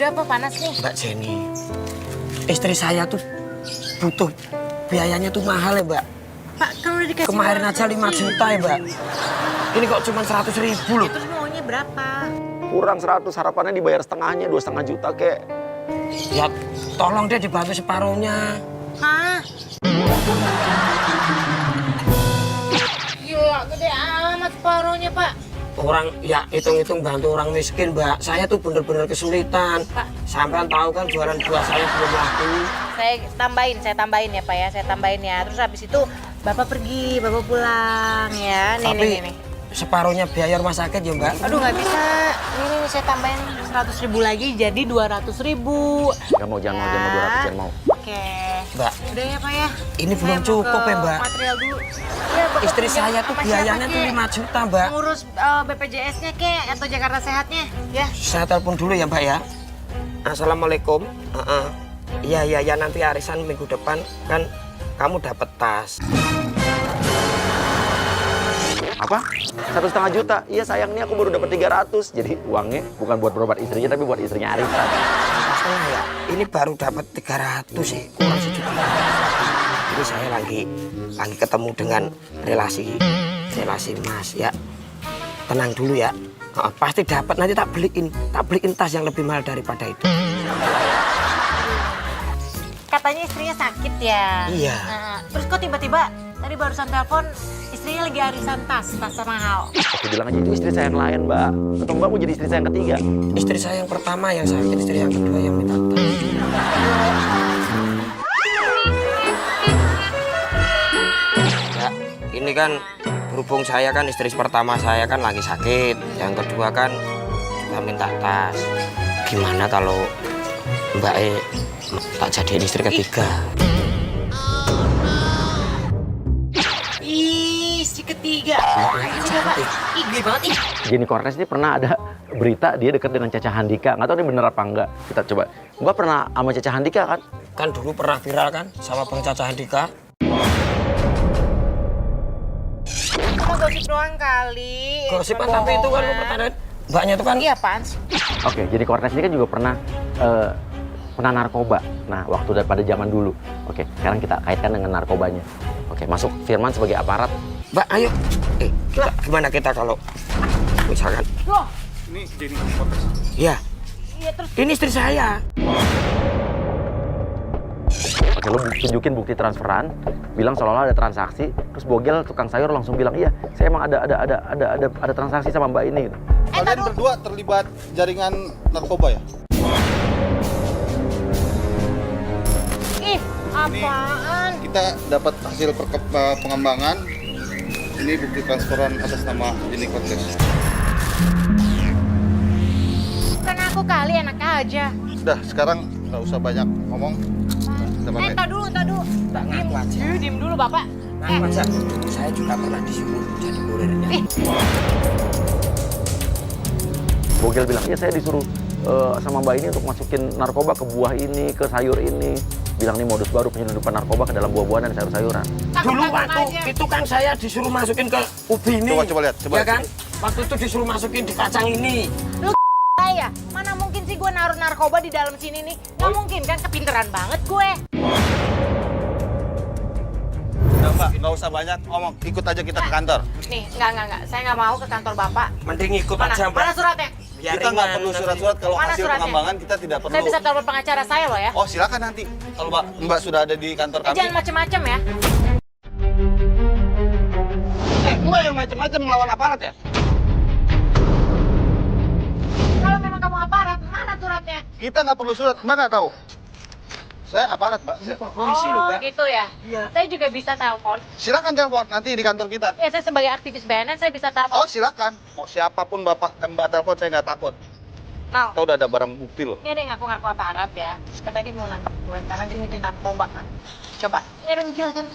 Ada apa panas nih? Mbak Jenny, istri saya tuh butuh biayanya tuh mahal ya, Mbak. Pak, kalau udah dikasih Kemarin aja 5 juta ya, Mbak. Ini kok cuma 100.000 loh. Terus maunya berapa? Kurang 100, harapannya dibayar setengahnya, 2,5 juta kek. Ya, tolong deh dibantu separuhnya. Hah? Gila, gede amat separuhnya, Pak. Orang, ya hitung-hitung bantu orang miskin, Mbak. Saya tuh bener-bener kesulitan. Pak. Sampean tahu kan jualan buah saya belum laku. Saya tambahin ya, Pak ya. Saya tambahin ya. Terus habis itu Bapak pergi, Bapak pulang ya. Tapi Nih. separuhnya biaya rumah sakit ya, Mbak. Aduh, nggak bisa. Nih, saya tambahin 100.000 lagi jadi 200.000. Jangan mau 200, jangan mau. Oke. Mbak, Udah ya, Pak ya. ini Saya belum mau cukup ke ya, Mbak. Material dulu. Ya, Bapak Istri pinjam saya tuh sama biayanya siapa, tuh Kek? 5 juta, Mbak. Ngurus BPJS-nya kek atau Jakarta Sehatnya ya. Saya telepon dulu ya, Mbak ya. Assalamualaikum. Iya, nanti arisan minggu depan kan kamu dapat tas. Apa? 1,5 juta? Iya sayang, nih aku baru dapat 300. Jadi uangnya bukan buat berobat istrinya, tapi buat istrinya arisan. Setengah ya. Ini baru dapat 300 sih, kurang sejuta. Jadi saya lagi ketemu dengan relasi Mas ya. Tenang dulu ya. Pasti dapat, nanti tak beliin tas yang lebih mahal daripada itu. Katanya istrinya sakit ya. Iya. Nah, terus kok tiba-tiba tadi barusan telepon istrinya lagi arisan tas mahal. Aku bilang aja itu istri saya yang lain, Mbak. Atau Mbak mau jadi istri saya yang ketiga? Istri saya yang pertama yang sakit, istri yang kedua yang minta tas. Ya, ini kan berhubung saya kan istri pertama saya kan lagi sakit, yang kedua kan juga minta tas. Gimana kalau Mbak E tak jadiin istri ketiga? Ih, istri ketiga. Cantik. Ih, gede banget ih. Jenny Cortez ini pernah ada berita dia dekat dengan Caca Handika. Nggak tahu ini bener apa enggak. Kita coba. Mbak pernah sama Caca Handika kan? Kan dulu pernah viral kan sama Bang Caca Handika. Cuma gosip doang kali. Gosip kan, tapi itu kan pertanyaan Mbaknya itu kan. Iya, apaan sih? Oke, Jenny Cortez ini kan juga pernah narkoba. Nah, waktu pada zaman dulu. Oke, sekarang kita kaitkan dengan narkobanya. Oke, masuk Firman sebagai aparat. Mbak, ayo. Gimana kita kalau misalkan? Loh, Ini jadi Cortez. Iya, iya terus ini istri saya. Oke, lo tunjukin bukti transferan, bilang seolah-olah ada transaksi, terus Bogel tukang sayur langsung bilang, "Iya, saya emang ada transaksi sama Mbak ini." Gitu. Kalian berdua terlibat jaringan narkoba ya? ih, apaan? Kita dapat hasil pengembangan. Ini bukti transferan atas nama Jenny Cortez. Bukan aku kali, enak aja. Sudah, sekarang nggak usah banyak ngomong. Kita balik. Tak dulu. Mbak, ngaku aja. Diem dulu, Bapak. Ngaku aja. Saya juga pernah disuruh jadi kurirnya. Bogel bilang, "Iya, saya disuruh sama Mbak ini untuk masukin narkoba ke buah ini, ke sayur ini." Bilang ini modus baru penyelundupan narkoba ke dalam buah-buahan dan sayur-sayuran. Dulu waktu itu kan saya disuruh masukin ke ubi ini. Coba lihat, coba Ya lihat. kan? Waktu itu disuruh masukin di kacang ini. Saya, mana mungkin sih gue naruh narkoba di dalam sini nih? Nggak mungkin kan, kepinteran banget gue. Udah Mbak, nggak usah banyak ngomong. Ikut aja kita ke kantor. Nih, enggak. Saya nggak mau ke kantor Bapak. Mending ikut Mana? aja, Mbak. Mana suratnya? Biar Kita nggak ringan perlu nanti. surat-surat kalau Mana hasil suratnya? pengembangan kita tidak perlu. Saya bisa telepon pengacara saya loh ya. Oh silakan nanti. Kalau Mbak sudah ada di kantor kami. Jangan macem-macem ya. Mbak yang macam-macam melawan aparat ya? Kalau memang kamu aparat, mana suratnya? Kita nggak perlu surat. Mbak nggak tahu. Saya aparat, Mbak. Polisi loh, Mbak. Gitu ya? Iya. Saya juga bisa telepon. Silakan telepon nanti di kantor kita. Ya, saya sebagai aktivis BNN, saya bisa telepon. Oh silakan. Mau siapapun Mbak telepon saya nggak takut. Nah, Kita udah ada barang bukti loh. ini ada yang ngaku-ngaku aparat ya. Sekarang lagi mau nangkep gue, karena dia ngerti narkoba kan. Coba. Ini ada yang kan.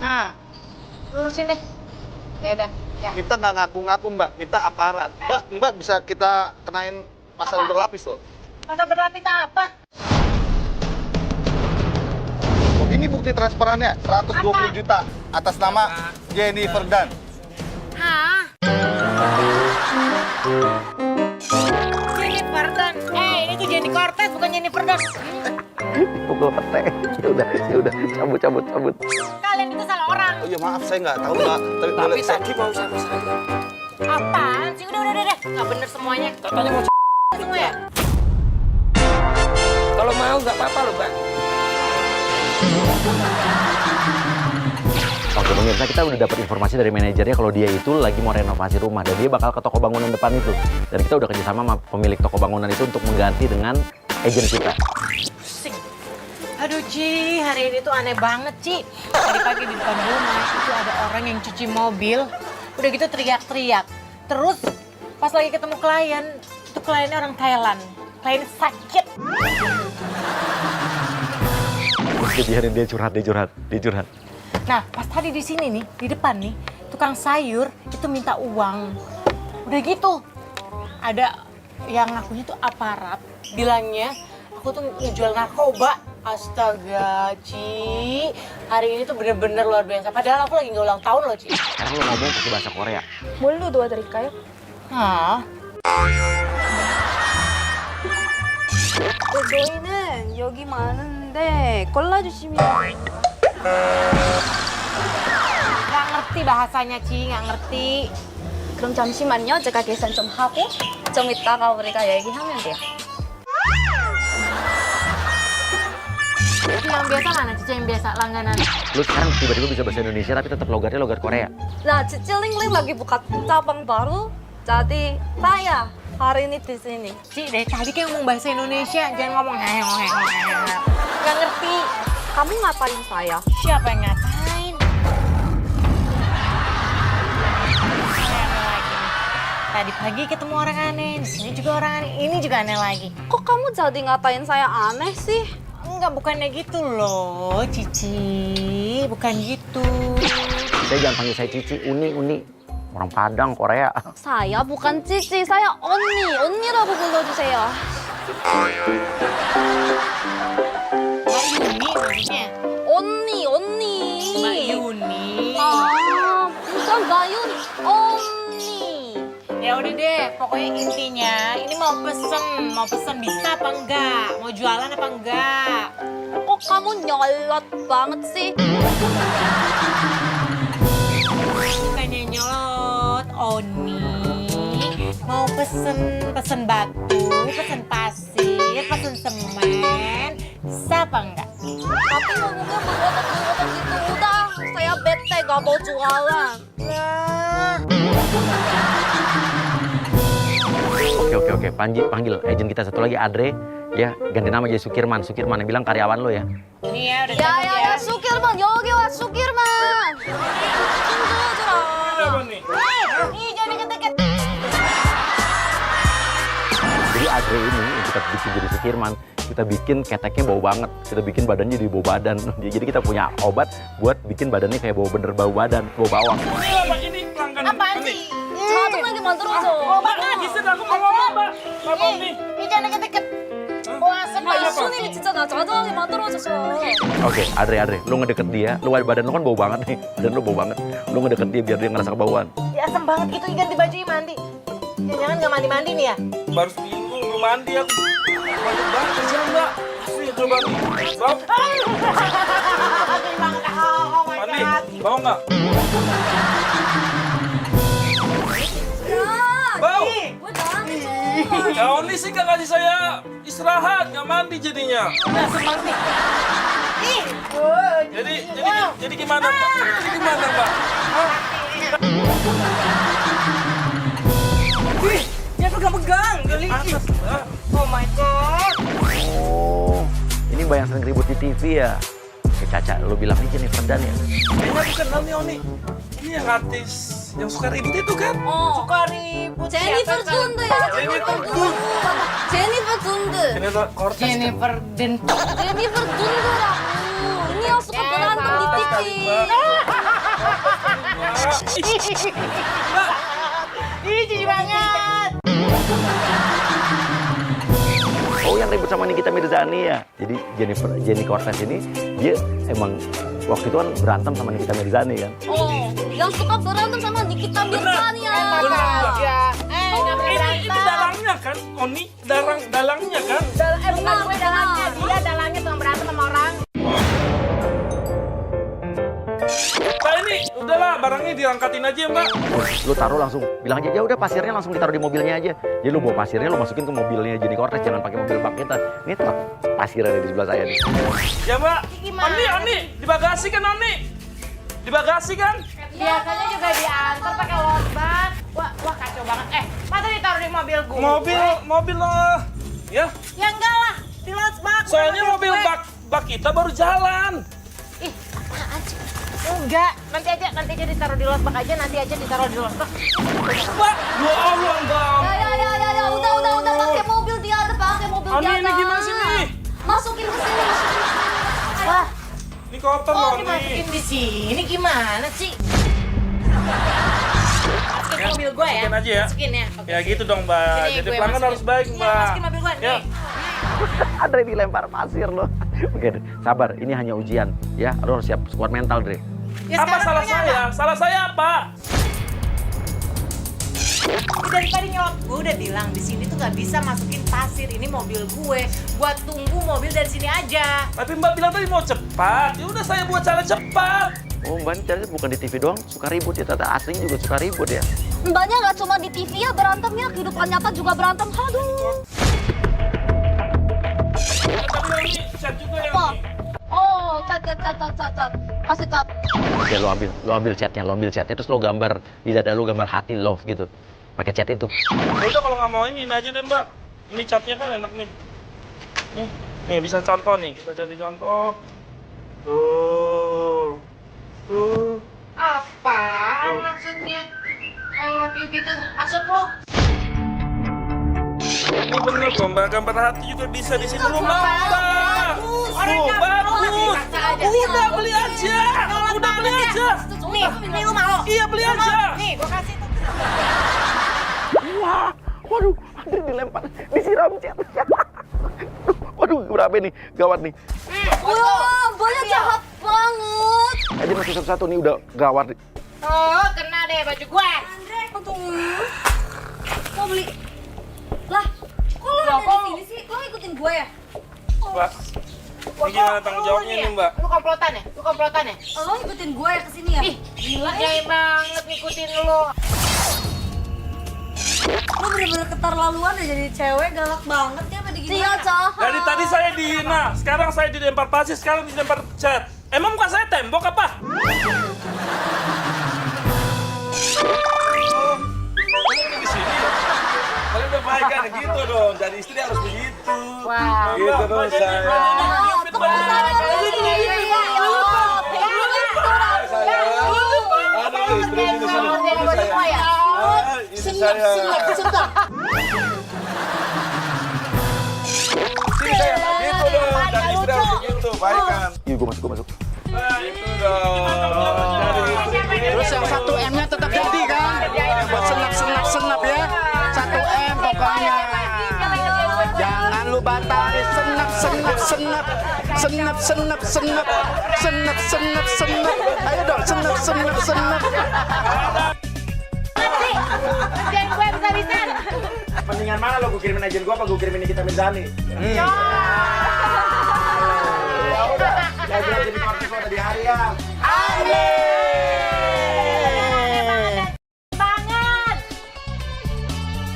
Nah, lurusin deh. Ya udah. Ya. Kita nggak ngaku-ngaku Mbak, kita aparat. Mbak bisa kita kenain pasal berlapis loh. Masa berlapis apa? Oh, ini bukti transferannya 120 juta atas nama Jenny Ferdan. Hah? Jennifer dan, ini tuh Jenny Cortez bukan Jennifer Dunn. Pukul pete. Ya udah, cabut. Kalian itu salah orang. Oh iya maaf, saya nggak tahu Mbak. Tapi Tapi boleh tadi mau sama saya. Apaan sih? Udah. Nggak bener semuanya. Katanya mau Semua ya? kalau mau nggak apa-apa loh, Mbak. Oke pemirsa, kita udah dapat informasi dari manajernya kalau dia itu lagi mau renovasi rumah dan dia bakal ke toko bangunan depan itu. Dan kita udah kerjasama sama pemilik toko bangunan itu untuk mengganti dengan agen kita. Pusing. Aduh Ci, hari ini tuh aneh banget Ci. Tadi pagi di depan rumah itu ada orang yang cuci mobil. Udah gitu teriak-teriak. Terus pas lagi ketemu klien, itu kliennya orang Thailand. Klien sakit. Terus biarin dia curhat. Nah, pas tadi di sini nih, di depan nih, tukang sayur itu minta uang. Udah gitu, ada yang ngakunya tuh aparat, bilangnya aku tuh ngejual narkoba. Astaga, Ci, hari ini tuh bener-bener luar biasa. Padahal aku lagi nggak ulang tahun loh, Ci. Sekarang lu ngomong pakai bahasa Korea. 뭘로 도와드릴까요? Hah? 저희는 여기 많은데 골라주시면 Nggak ngerti bahasanya, Ci, nggak ngerti. 그럼 잠시만요. 제가 계산 좀 하고 좀 이따가 우리가 얘기하면 돼요. Cici yang biasa mana, Cici yang biasa, langganan? Lu sekarang tiba-tiba bisa bahasa Indonesia tapi tetap logatnya logat Korea. 나 지찔링링 lagi buka cabang baru. Jadi saya hari ini di sini. Ci, dari tadi kayak ngomong bahasa Indonesia, jangan ngomong hehehe. Nggak ngerti. kamu ngapain saya? Siapa yang ngapain? Aneh lagi. Tadi pagi ketemu orang aneh, di sini juga orang aneh, ini juga aneh lagi. Kok kamu jadi ngatain saya aneh sih? Enggak, bukannya gitu loh, Cici. Bukan gitu. Saya jangan panggil saya Cici, Uni. Orang Padang, Korea. saya bukan cici, saya 언니. 언니라고 불러주세요. Mbak Yuni maksudnya? 언니. Mbak Yuni. 아, bukan Bayun. 언니. Ya udah deh, pokoknya intinya ini mau pesen bisa apa enggak? Mau jualan apa enggak? Kok kamu nyolot banget sih? Bukannya nyolot, Oni. Mau pesen batu, pesen pasir, pesen semen, bisa apa enggak? Tapi ngomongnya mengotot gitu. Udah, saya bete gak mau jualan. Oke. Panggil agent kita satu lagi, Adre. Ya, ganti nama jadi Sukirman. Sukirman yang bilang karyawan lo ya. Ini ya udah Ya, cabut ya. Sukirman, 여기 와, Sukirman. Ih, jangan deket-deket. Jadi Adre ini yang kita bikin jadi Sukirman, kita bikin keteknya bau banget. Kita bikin badannya jadi bau badan. Jadi kita punya obat buat bikin badannya kayak bau badan, bau bawang. Ini pelanggan Apaan ini. sih? 짜증나게 만들어줘. Bisa aku mau ngomong Mbak. Mbak Bom nih. Ih, jangan deket-deket. Wah, 아, sebel. 이수님이 진짜 나 짜증나게 만들어줘서. Oke, Adre, lu ngedeket dia. Lu badan lu kan bau banget nih. Badan lu bau banget. Lu ngedeket dia biar dia ngerasa kebauan. Ya asem banget gitu, ganti baju mandi. Jangan nggak mandi-mandi nih ya? Baru seminggu belum mandi aku. Banyak banget kasihan Mbak. Asli coba nih. Bau. Asem banget. Oh my Mandi. God. Bau nggak? Bau. 왜 나한테 줘? Ya Oni sih nggak kasih saya istirahat, nggak mandi jadinya. Udah asem banget nih. Ih. Jadi gimana Mbak? Jadi gimana Mbak? Hah? Wih, dia pegang-pegang. Geli. Oh my God. Oh, ini Mbak yang sering ribut di TV ya? Caca, lu bilang aja nih Ferdan ya? Kayaknya bukan Oni Oni. Ini yang artis yang suka ribut itu kan? Suka ribut. 제니퍼 Siapa kan? 준드야. 제니퍼 준. 제니퍼 준드. Jennifer Cortez. Jennifer Den. 제니퍼 준드라고. 언니 수가 berantem di TV. Ih, jijik banget. Oh, yang ribut sama Nikita Mirzani ya? Jadi Jenny Cortez ini, dia emang waktu itu kan berantem sama Nikita Mirzani kan? yang suka berantem sama Nikita Mirzani ya. Enak aja. Nggak Ini berantem. dalangnya dalangnya kan, Oni, dalangnya kan. Bukan gue dalangnya, dia dalangnya tukang berantem sama orang. Nah ini, udahlah barangnya diangkatin aja Mbak. Lu taruh langsung, bilang aja, ya udah pasirnya langsung ditaruh di mobilnya aja. Jadi lu bawa pasirnya, lu masukin ke mobilnya Jenny Cortez, jangan pakai mobil bak kita. Ini tempat pasir ada di sebelah saya nih. Ya Mbak, Gimana? Oni, di bagasi kan Oni? Di bagasi kan? Biasanya juga diantar pakai lotbak. Wah kacau banget. Masa ditaruh di mobil gue? Mobil lah. Ya, Ya enggak lah, di lotbak. soalnya mobil bak kita baru jalan. Ih, apaan sih? Enggak, nanti aja ditaruh di lotbak aja, nanti aja ditaruh di lotbak. Mbak, ya Allah Mbak. Ya, udah pakai mobil dia ada, pakai mobil Ani, dia ini ada. gimana sih nih? Masukin ke sini. Wah, Ini kotor oh loh dimasukin nih. di sini gimana sih? Masukin mobil gue ya? Masukin aja ya. Masukin ya. Oke. Ya gitu dong Mbak. Sini, Jadi gue pelanggan masukin. harus baik Iya, Mbak. masukin mobil gue, Ya. nih. Andre dilempar pasir loh. Oke, sabar, ini hanya ujian ya. Lu harus siap squad mental, Dre. Ya, Apa sekarang salah maunya saya? Salah saya apa? Daripada nyolot, gue udah bilang di sini tuh nggak bisa masukin pasir. Ini mobil gue. Buat tunggu mobil dari sini aja. Tapi Mbak bilang tadi mau cepat. Ya udah saya buat cara cepat. Oh, Mbak ini ternyata bukan di TV doang, suka ribut ya. Ternyata aslinya juga suka ribut ya. Mbaknya nggak cuma di TV ya berantemnya, kehidupan nyata juga berantem. Aduh. Tapi ini cat juga yang Apa? ini. Oh, cat. Kasih cat. Oke, lo ambil chatnya, terus lo gambar di dada lo gambar hati love gitu. Pakai chat itu. Ya udah kalau nggak mau ini aja deh Mbak. Ini catnya kan enak nih. Nih bisa contoh nih. Kita jadi contoh. Tuh. Apaan maksudnya? I love you gitu. Maksud lo? Ini bener kok Mbak. Gambar hati juga bisa di sini. Lu mau Mbak? Orang Tuh, gambar bagus. dikasih aja. Udah beli aja. Udah beli aja. Nih, ini lu mau? Iya beli aja. Nih, gue kasih tuh. Wah, waduh, Andre dilempar, disiram chat. Waduh, berapa nih? Gawat nih. Wah, mbaknya jahat banget. Aja masih satu-satu nih udah gawat. Oh, kena deh baju gue. Aduh. Mau beli? Lah, kok lo ada di sini sih? Lo ikutin gue ya? Mbak. Ini gimana tanggung jawabnya nih Mbak? Lu komplotan ya? Lu komplotan ya? Lo ikutin gue ya ke sini ya? Ih, gila jahil banget ngikutin lu. Lo bener-bener keterlaluan ya jadi cewek, galak banget ya pada gini. Iya, jahat. Dari tadi saya dihina, sekarang saya dilempar pasir, sekarang dilempar cat. Emang bukan saya tembok apa? Kalian di sini. Kalian udah baik kan gitu dong. Jadi istri harus begitu. Wah. Gitu dong saya. Aduh, istri ini saya. Istri saya. Istri saya gitu dong. Jadi istri harus begitu, baik kan? Iya, gue masuk. Nah, itu dong. Jadi istri Terus yang 1M-nya tetap jadi kan? Buat senap ya. 1M pokoknya. Jangan lu batalin senap. Ayo dong, senap. Kerjaan gue bisa-bisan. Mendingan mana lo, gue kirimin agent gue apa gue kirimin Nikita Mirzani? Ya udah, jadi kartu lo di harian. Banget.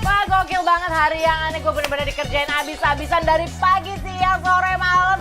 Wah, gokil banget hari yang aneh. Gue bener-bener dikerjain abis-abisan dari pagi, siang, sore, malam.